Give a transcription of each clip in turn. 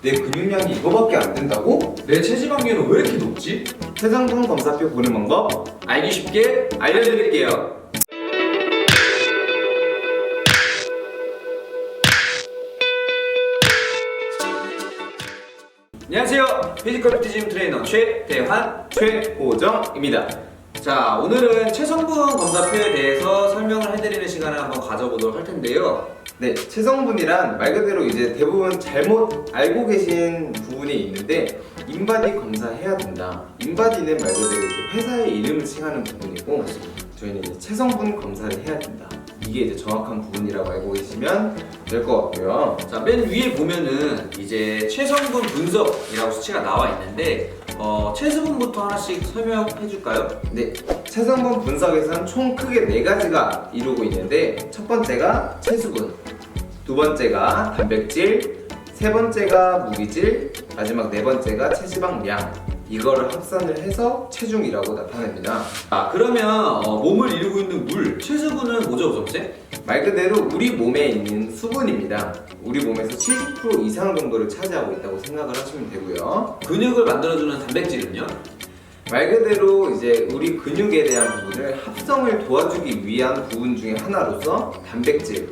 내 근육량이 이거밖에 안 된다고? 내 체지방률은 왜 이렇게 높지? 체성분 검사표 보는 방법 알기 쉽게 알려드릴게요. 안녕하세요. 피지컬 뷰티즘 트레이너 최대환 최호정입니다. 자, 오늘은 체성분 검사표에 대해서 설명을 해드리는 시간을 한번 가져보도록 할 텐데요. 네, 체성분이란 말 그대로 이제 대부분 잘못 알고 계신 부분이 있는데 인바디 검사해야 된다. 인바디는 말 그대로 이제 회사의 이름을 칭하는 부분이고 저희는 이제 체성분 검사를 해야 된다. 이게 이제 정확한 부분이라고 알고 계시면 될 것 같고요. 자, 맨 위에 보면은 이제 체성분 분석이라고 수치가 나와 있는데 체수분부터 하나씩 설명해 줄까요? 네, 체성분 분석에서는 총 크게 4가지가 이루고 있는데 첫 번째가 체수분, 두 번째가 단백질, 세 번째가 무기질, 마지막 네 번째가 체지방량. 이거를 합산을 해서 체중이라고 나타냅니다. 그러면 몸을 이루고 있는 물, 체수분은 뭐죠, 선생? 말 그대로 우리 몸에 있는 수분입니다. 우리 몸에서 70% 이상 정도를 차지하고 있다고 생각을 하시면 되고요. 근육을 만들어주는 단백질은요? 말 그대로 이제 우리 근육에 대한 부분을 합성을 도와주기 위한 부분 중에 하나로서 단백질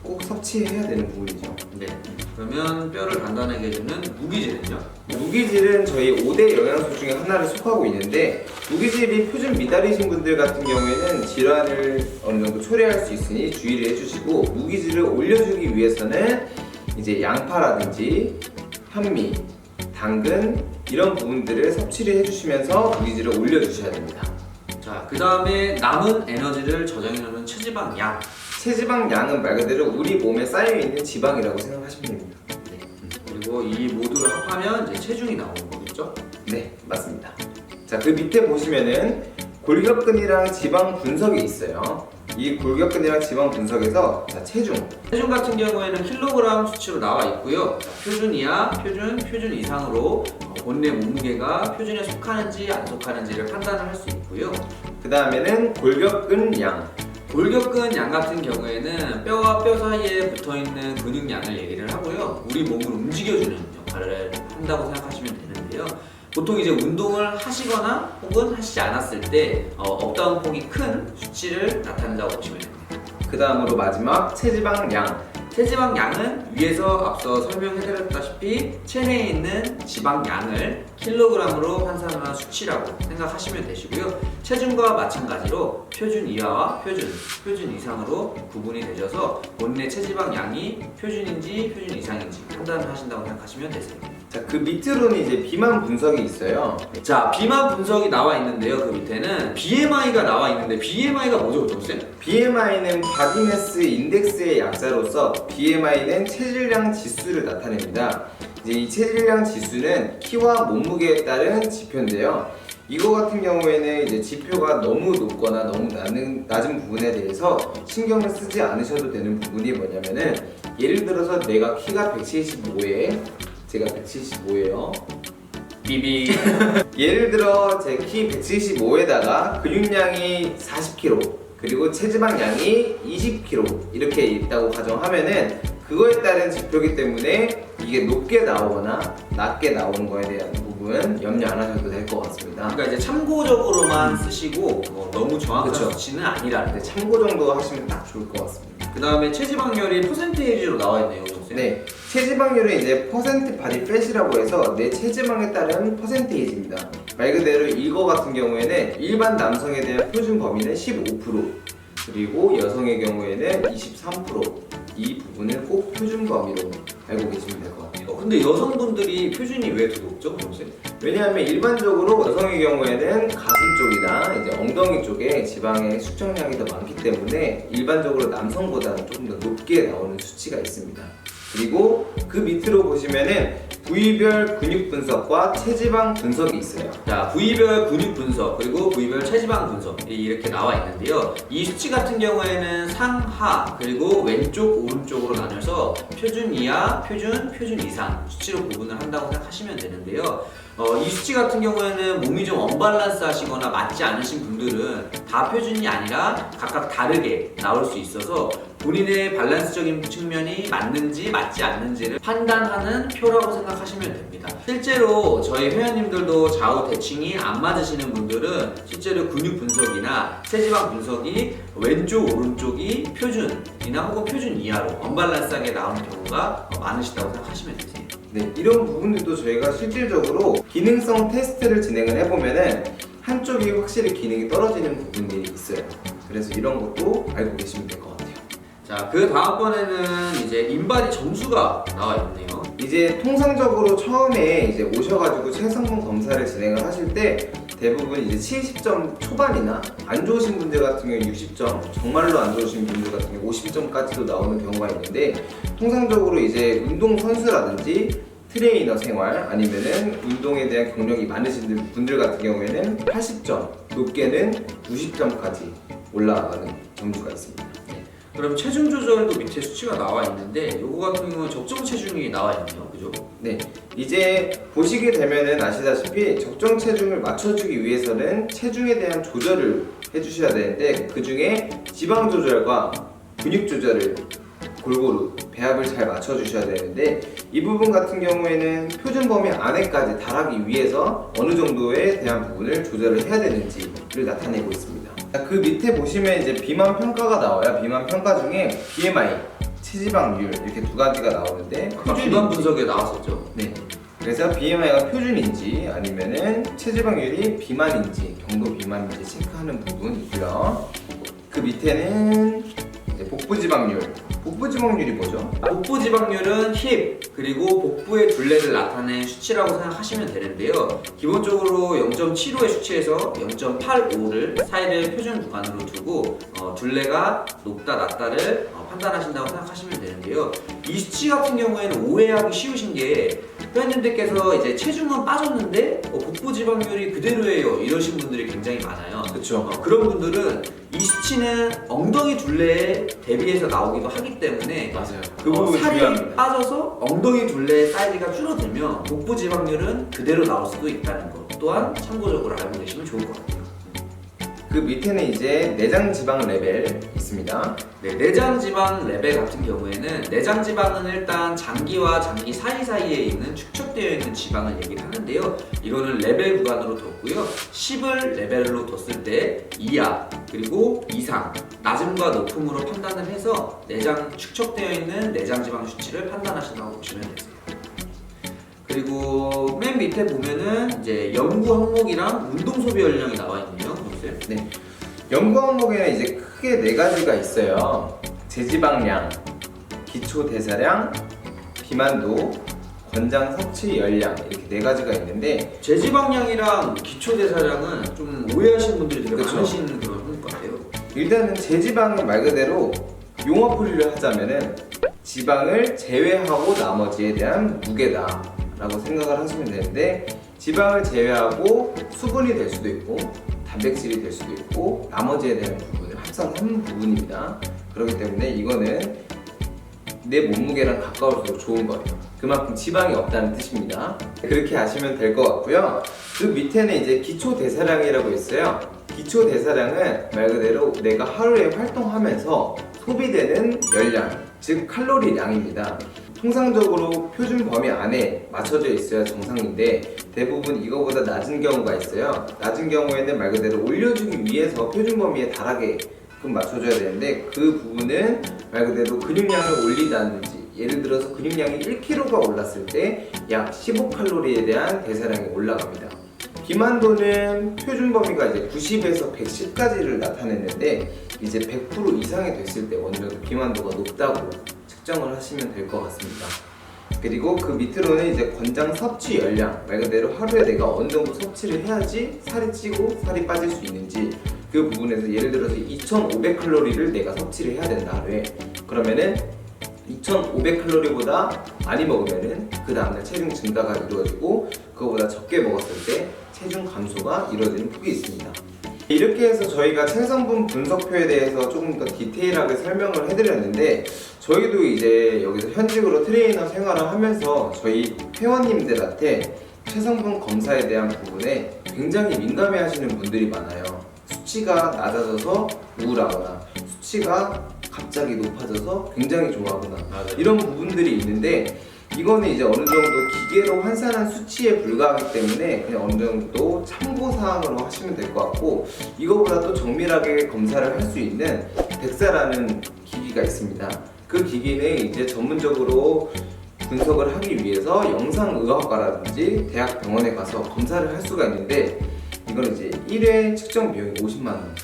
꼭 섭취해야 되는 부분이죠. 네. 그러면 뼈를 단단하게 해주는 무기질은요? 무기질은 저희 5대 영양소 중에 하나를 속하고 있는데 무기질이 표준 미달이신 분들 같은 경우에는 질환을 어느 정도 초래할 수 있으니 주의를 해주시고 무기질을 올려주기 위해서는 이제 양파라든지 현미, 당근 이런 부분들을 섭취를 해주시면서 무기질을 올려주셔야 됩니다. 자, 그 다음에 남은 에너지를 저장해놓는 체지방량. 체지방량은 말 그대로 우리 몸에 쌓여있는 지방이라고 생각하시면 됩니다. 네. 그리고 이 모두를 합하면 이제 체중이 나오는 거겠죠? 네, 맞습니다. 자, 그 밑에 보시면은 골격근이랑 지방 분석이 있어요. 이 골격근이랑 지방 분석에서 자, 체중 같은 경우에는 킬로그램 수치로 나와 있고요. 자, 표준 이하, 표준 이상으로 본래 몸무게가 표준에 속하는지 안 속하는지를 판단을 할 수 있고요. 그 다음에는 골격근량. 골격근 양 같은 경우에는 뼈와 뼈 사이에 붙어있는 근육량을 얘기를 하고요. 우리 몸을 움직여주는 역할을 한다고 생각하시면 되는데요. 보통 이제 운동을 하시거나 혹은 하시지 않았을 때 업다운 폭이 큰 수치를 나타낸다고 보시면 됩니다. 그 다음으로 마지막 체지방량. 체지방량은 위에서 앞서 설명해드렸다시피 체내에 있는 지방량을 킬로그램으로 환산하는 수치라고 생각하시면 되시고요. 체중과 마찬가지로 표준 이하와 표준 이상으로 구분이 되셔서 본래 체지방량이 표준인지 표준 이상인지 판단을 하신다고 생각하시면 되세요. 자, 그 밑으로는 이제 비만 분석이 있어요. 자, 비만 분석이 나와 있는데요. 그 밑에는 BMI가 나와 있는데 BMI가 뭐죠, 정쌤? BMI는 바디매스 인덱스의 약자로서 BMI는 체질량 지수를 나타냅니다. 이제 이 체질량 지수는 키와 몸무게에 따른 지표인데요. 이거 같은 경우에는 이제 지표가 너무 높거나 너무 낮은 부분에 대해서 신경을 쓰지 않으셔도 되는 부분이 뭐냐면은 예를 들어서 내가 키가 175에 제가 175예요. 비비. 예를 들어 제 키 175에다가 근육량이 40kg 그리고 체지방량이 20kg 이렇게 있다고 가정하면은 그거에 따른 지표이기 때문에 이게 높게 나오거나 낮게 나오는 거에 대한 부분 염려 안 하셔도 될 것 같습니다. 그러니까 이제 참고적으로만 쓰시고 너무 정확한 그쵸. 수치는 아니라는. 네, 참고 정도 하시면 딱 좋을 것 같습니다. 그 다음에 체지방률이 퍼센테이지로 나와 있네요, 선생님. 네, 체지방률은 이제 퍼센트 바디 팻이라고 해서 내 체지방에 따른 퍼센테이지입니다. 말 그대로 이거 같은 경우에는 일반 남성에 대한 표준 범위는 15% 그리고 여성의 경우에는 23%. 이 부분을 꼭 표준 범위로 알고 계시면 될 것 같아요. 근데 여성분들이 표준이 왜 더 높죠, 선생님? 왜냐하면 일반적으로 여성의 경우에는 가슴 쪽이나 이제 엉덩이 쪽에 지방의 숙적량이 더 많기 때문에 일반적으로 남성보다는 조금 더 높게 나오는 수치가 있습니다. 그리고 그 밑으로 보시면은 부위별 근육 분석과 체지방 분석이 있어요. 자, 부위별 근육 분석 그리고 부위별 체지방 분석이 이렇게 나와 있는데요. 이 수치 같은 경우에는 상하 그리고 왼쪽 오른쪽으로 나눠서 표준 이하, 표준 이상 수치로 구분을 한다고 생각하시면 되는데요. 이 수치 같은 경우에는 몸이 좀 언밸런스 하시거나 맞지 않으신 분들은 다 표준이 아니라 각각 다르게 나올 수 있어서 본인의 밸런스적인 측면이 맞는지 맞지 않는지를 판단하는 표라고 생각하시면 됩니다. 실제로 저희 회원님들도 좌우 대칭이 안 맞으시는 분들은 실제로 근육 분석이나 체지방 분석이 왼쪽 오른쪽이 표준이나 혹은 표준 이하로 언밸런스하게 나오는 경우가 많으시다고 생각하시면 되세요. 네, 이런 부분들도 저희가 실질적으로 기능성 테스트를 진행을 해보면은 한쪽이 확실히 기능이 떨어지는 부분들이 있어요. 그래서 이런 것도 알고 계시면 될 것 같아요. 자, 그 다음번에는 이제 인바디 점수가 나와 있네요. 이제 통상적으로 처음에 이제 오셔가지고 체성분 검사를 진행을 하실 때 대부분 이제 70점 초반이나 안 좋으신 분들 같은 경우 60점, 정말로 안 좋으신 분들 같은 경우 50점까지도 나오는 경우가 있는데, 통상적으로 이제 운동 선수라든지 트레이너 생활 아니면은 운동에 대한 경력이 많으신 분들 같은 경우에는 80점, 높게는 90점까지 올라가는 점수가 있습니다. 그럼 체중 조절도 밑에 수치가 나와 있는데 요거 같은 경우는 적정 체중이 나와 있네요. 그죠? 네, 이제 보시게 되면은 아시다시피 적정 체중을 맞춰주기 위해서는 체중에 대한 조절을 해주셔야 되는데, 그 중에 지방 조절과 근육 조절을 골고루 배합을 잘 맞춰주셔야 되는데, 이 부분 같은 경우에는 표준 범위 안에까지 달하기 위해서 어느 정도에 대한 부분을 조절을 해야 되는지를 나타내고 있습니다. 그 밑에 보시면 이제 비만 평가가 나와요. 비만 평가 중에 BMI, 체지방률 이렇게 두 가지가 나오는데, 아까 비만 분석에 나왔었죠. 네. 그래서 BMI가 표준인지 아니면은 체지방률이 비만인지 경도 비만인지 체크하는 부분이고요. 그 밑에는 이제 복부 지방률. 복부 지방률이 뭐죠? 복부 지방률은 힙 그리고 복부의 둘레를 나타낸 수치라고 생각하시면 되는데요. 기본적으로 0.75의 수치에서 0.85를 사이를 표준 구간으로 두고 둘레가 높다 낮다를 판단하신다고 생각하시면 되는데요. 이 수치 같은 경우에는 오해하기 쉬우신 게, 회원님들께서 이제 체중은 빠졌는데 복부 지방률이 그대로예요 이러신 분들이 굉장히 많아요. 그렇죠. 그런 분들은 이 수치는 엉덩이 둘레에 대비해서 나오기도 하기 때문에 맞아요. 그 부분 살이 중요합니다. 빠져서 엉덩이 둘레의 사이즈가 줄어들면 복부 지방률은 그대로 나올 수도 있다는 것 또한 참고적으로 알고 계시면 좋을 것 같아요. 그 밑에는 이제 내장 지방 레벨 있습니다. 네, 내장 지방 레벨 같은 경우에는 내장 지방은 일단 장기와 장기 사이사이에 있는 축적되어 있는 지방을 얘기를 하는데요. 이거는 레벨 구간으로 뒀고요. 10을 레벨로 뒀을 때 이하 그리고 이상, 낮음과 높음으로 판단을 해서 내장 축적되어 있는 내장 지방 수치를 판단하신다고 보시면 되세요. 그리고 맨 밑에 보면은 이제 연구 항목이랑 운동 소비 연령이 나와 있네요. 보세요. 네. 연구 항목에는 이제 크게 네 가지가 있어요. 제지방량, 기초 대사량, 비만도, 권장 섭취 열량, 이렇게 네 가지가 있는데, 제지방량이랑 기초 대사량은 좀 오해하시는 분들이 되게 그쵸. 많으신 그런 것 같아요. 일단은 제지방은 말 그대로 용어풀이를 하자면은 지방을 제외하고 나머지에 대한 무게다 라고 생각을 하시면 되는데, 지방을 제외하고 수분이 될 수도 있고 단백질이 될 수도 있고 나머지에 대한 부분을 합산한 부분입니다. 그렇기 때문에 이거는 내 몸무게랑 가까울수록 좋은 거예요. 그만큼 지방이 없다는 뜻입니다. 그렇게 아시면 될 것 같고요. 그 밑에는 이제 기초 대사량이라고 있어요. 기초 대사량은 말 그대로 내가 하루에 활동하면서 소비되는 열량, 즉 칼로리량입니다. 통상적으로 표준 범위 안에 맞춰져 있어야 정상인데, 대부분 이거보다 낮은 경우가 있어요. 낮은 경우에는 말 그대로 올려주기 위해서 표준 범위에 달하게끔 맞춰줘야 되는데, 그 부분은 말 그대로 근육량을 올리다든지, 예를 들어서 근육량이 1kg가 올랐을 때 약 15칼로리에 대한 대사량이 올라갑니다. 비만도는 표준 범위가 이제 90에서 110까지를 나타냈는데, 이제 100% 이상이 됐을 때 어느 정도 비만도가 높다고 측정을 하시면 될 것 같습니다. 그리고 그 밑으로는 이제 권장 섭취 열량, 말 그대로 하루에 내가 어느 정도 섭취를 해야지 살이 찌고 살이 빠질 수 있는지, 그 부분에서 예를 들어서 2500칼로리를 내가 섭취를 해야 된다 하루에, 그러면은 2500칼로리보다 많이 먹으면은 그 다음날 체중 증가가 이루어지고, 그거보다 적게 먹었을 때 체중 감소가 이루어지는 폭이 있습니다. 이렇게 해서 저희가 체성분 분석표에 대해서 조금 더 디테일하게 설명을 해드렸는데, 저희도 이제 여기서 현직으로 트레이너 생활을 하면서 저희 회원님들한테 체성분 검사에 대한 부분에 굉장히 민감해 하시는 분들이 많아요. 수치가 낮아져서 우울하거나 수치가 갑자기 높아져서 굉장히 좋아하거나 맞아요. 이런 부분들이 있는데, 이거는 이제 어느 정도 기계로 환산한 수치에 불과하기 때문에 그냥 어느 정도 참고사항으로 하시면 될 것 같고, 이거보다 또 정밀하게 검사를 할 수 있는 덱사라는 기기가 있습니다. 그 기기는 이제 전문적으로 분석을 하기 위해서 영상의학과라든지 대학 병원에 가서 검사를 할 수가 있는데, 이건 이제 1회 측정 비용이 50만 원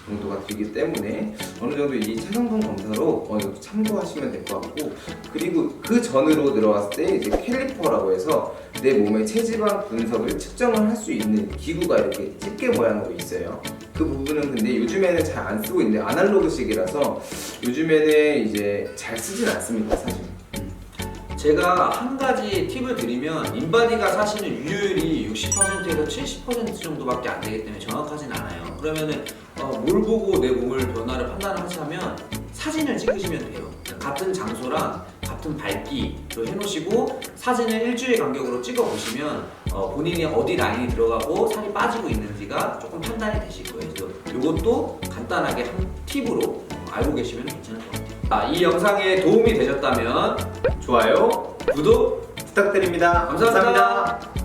정도가 들기 때문에 어느 정도 이 체성분 검사로 어느 정도 참고하시면 될 것 같고, 그리고 그 전으로 들어갔을 때 이제 캘리퍼라고 해서 내 몸의 체지방 분석을 측정을 할 수 있는 기구가 이렇게 집게 모양으로 있어요. 그 부분은 근데 요즘에는 잘 안 쓰고 있는데 아날로그식이라서 요즘에는 이제 잘 쓰진 않습니다, 사실. 제가 한 가지 팁을 드리면, 인바디가 사실은 유효율이 60%에서 70% 정도밖에 안 되기 때문에 정확하진 않아요. 그러면은 뭘 보고 내 몸을 변화를 판단을 하시면 사진을 찍으시면 돼요. 같은 장소랑 같은 밝기로 해놓으시고 사진을 일주일 간격으로 찍어 보시면 본인이 어디 라인이 들어가고 살이 빠지고 있는지가 조금 판단이 되실 거예요. 그래서 이것도 간단하게 한 팁으로 알고 계시면 괜찮을 것 같아요. 이 영상에 도움이 되셨다면 좋아요, 구독 부탁드립니다. 감사합니다.